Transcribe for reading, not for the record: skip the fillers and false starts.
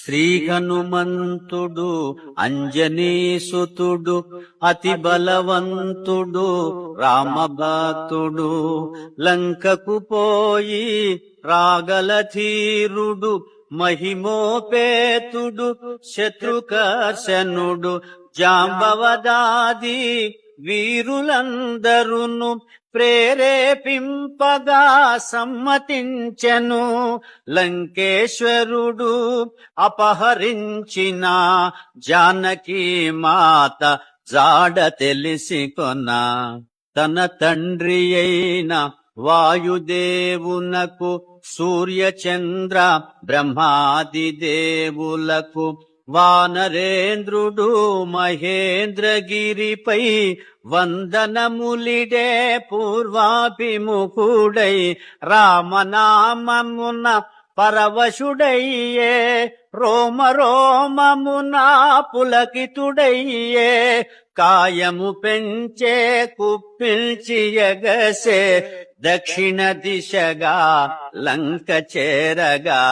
శ్రీ హనుమంతుడు అంజనీసుతుడు అతి బలవంతుడు రామభక్తుడు లంకకు పోయి రాగల ధీరుడు మహిమోపేతుడు శత్రుకర్షణుడు జాంబవదాది వీరులందరును ప్రేరేపింపగా సమ్మతించెను. లంకేశ్వరుడు అపహరించిన జానకి మాత జాడ తెలిసి కొన తన తండ్రి అయిన వాయుదేవునకు సూర్యచంద్ర బ్రహ్మాది దేవులకు వానరేంద్రుడు మహేంద్రగిరిపై వందనములిడే పూర్వాభిముఖుడై రామనామమున పరవశుడయ్యే రోమ రోమమున పులకితుడయ్యే కాయము పెంచే కుప్పిల్చి ఎగసే దక్షిణ దిశగా లంక చేరగా